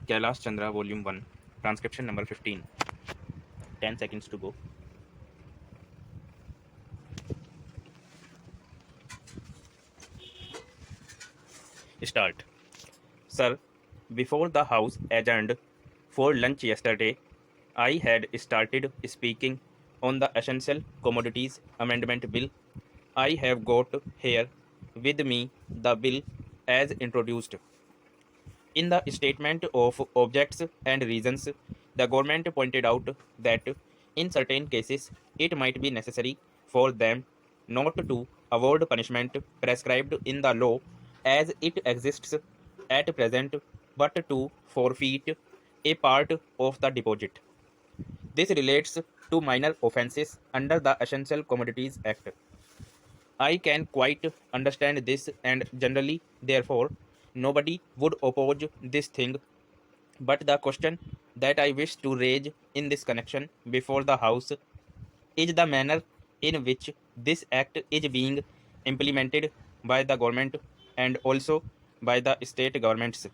Kailash Chandra Volume 1, transcription number 15. 10 seconds to go. Start. Sir, before the House adjourned for lunch yesterday, I had started speaking on the Essential Commodities Amendment Bill. I have got here with me the bill as introduced. In the statement of objects and reasons, the government pointed out that in certain cases it might be necessary for them not to avoid punishment prescribed in the law as it exists at present, but to forfeit a part of the deposit. This relates to minor offences under the Essential Commodities Act. I can quite understand this, and generally, therefore, nobody would oppose this thing. But the question that I wish to raise in this connection before the House is the manner in which this act is being implemented by the government and also by the state governments.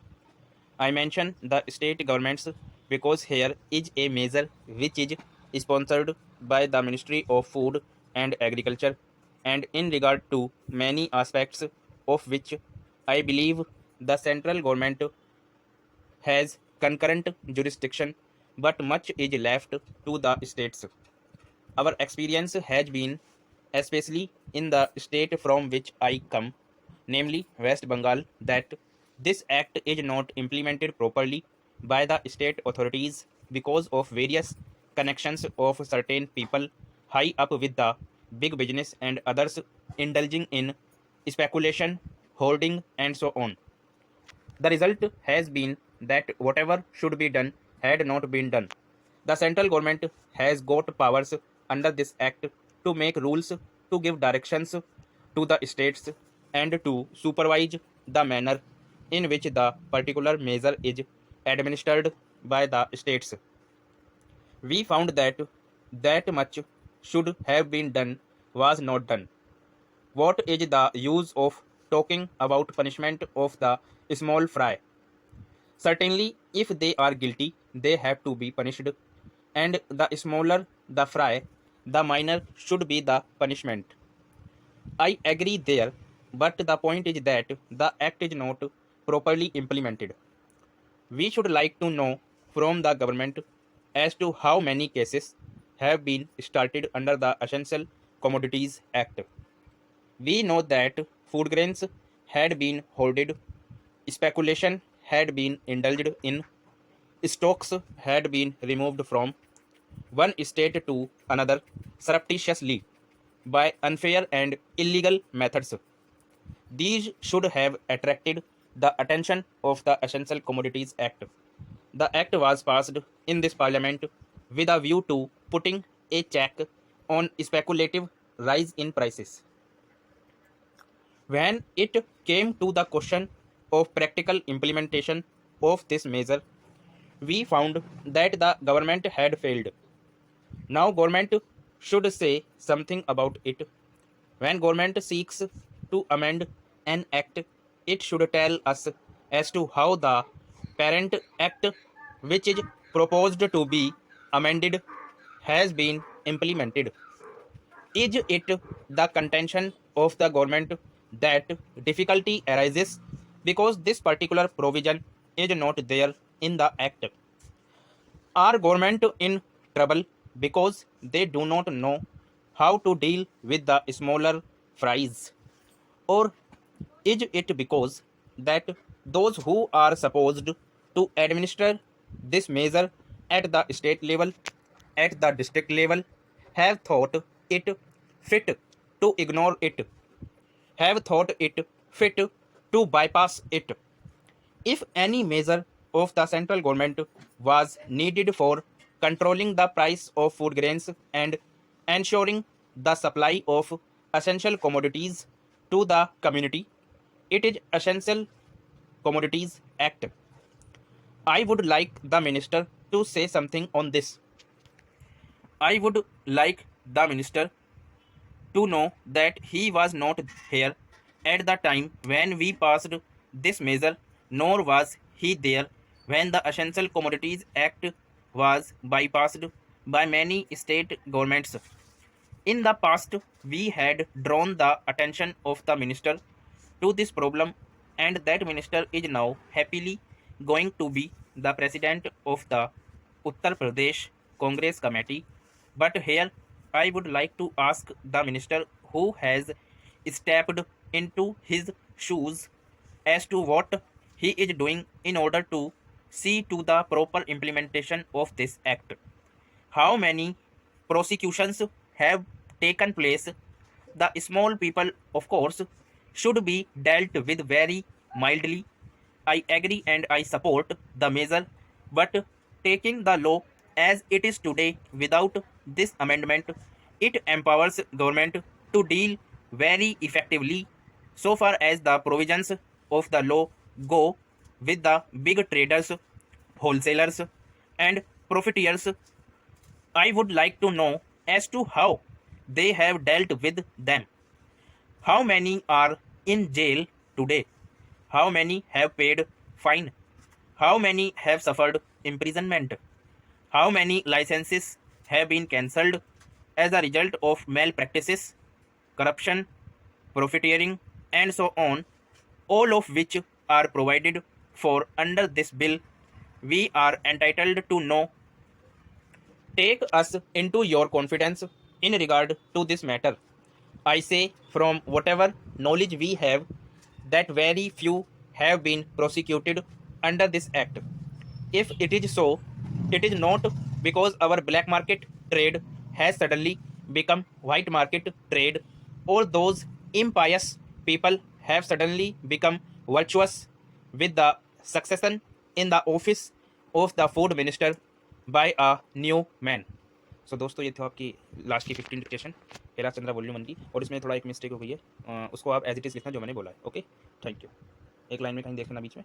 I mention the state governments because here is a measure which is sponsored by the Ministry of Food and Agriculture, and in regard to many aspects of which I believe the central government has concurrent jurisdiction, but much is left to the states. Our experience has been, especially in the state from which I come, namely West Bengal, that this act is not implemented properly by the state authorities because of various connections of certain people high up with the big business and others indulging in speculation, hoarding, and so on. The result has been that whatever should be done had not been done. The central government has got powers under this act to make rules, to give directions to the states, and to supervise the manner in which the particular measure is administered by the states. We found that that much should have been done was not done. What is the use of talking about punishment of the small fry? Certainly, if they are guilty, they have to be punished, and the smaller the fry, the minor should be the punishment. I agree there, but the point is that the act is not properly implemented. We should like to know from the government as to how many cases have been started under the Essential Commodities Act. We know that food grains had been hoarded, speculation had been indulged in, stocks had been removed from one state to another surreptitiously by unfair and illegal methods. These should have attracted the attention of the Essential Commodities Act. The act was passed in this parliament with a view to putting a check on speculative rise in prices. When it came to the question of practical implementation of this measure, we found that the government had failed. Now government should say something about it. When government seeks to amend an act, it should tell us as to how the parent act which is proposed to be amended has been implemented. Is it the contention of the government that difficulty arises because this particular provision is not there in the act? Are government in trouble because they do not know how to deal with the smaller fries? Or is it because that those who are supposed to administer this measure at the state level, at the district level, have thought it fit to ignore it, have thought it fit to bypass it? If any measure of the central government was needed for controlling the price of food grains and ensuring the supply of essential commodities to the community, it is Essential Commodities Act. I would like the minister to say something on this. I would like the minister to know that he was not here at the time when we passed this measure, nor was he there when the Essential Commodities Act was bypassed by many state governments. In the past, we had drawn the attention of the minister to this problem, and that minister is now happily going to be the president of the Uttar Pradesh Congress Committee. But here, I would like to ask the minister who has stepped into his shoes as to what he is doing in order to see to the proper implementation of this act. How many prosecutions have taken place? The small people, of course, should be dealt with very mildly. I agree and I support the measure, but taking the law as it is today without this amendment, it empowers government to deal very effectively so far as the provisions of the law go with the big traders, wholesalers, and profiteers. I would like to know as to how they have dealt with them. How many are in jail today? How many have paid fine? How many have suffered imprisonment? How many licenses have been cancelled as a result of malpractices, corruption, profiteering, and so on, all of which are provided for under this bill? We are entitled to know. Take us into your confidence in regard to this matter. I say, from whatever knowledge we have, that very few have been prosecuted under this act. If it is so, it is not because our black market trade has suddenly become white market trade, or those impious people have suddenly become virtuous with the succession in the office of the food minister by a new man. सो दोस्तों ये था आपकी last की 15 dictation Kailash Chandra volume 1 की, और इसमें थोड़ा एक मिस्टेक हो गई है, उसको आप एज इट इज़ लिखना जो मैंने बोला है। Okay, thank you. एक लाइन में कहीं देख लेना बीच में।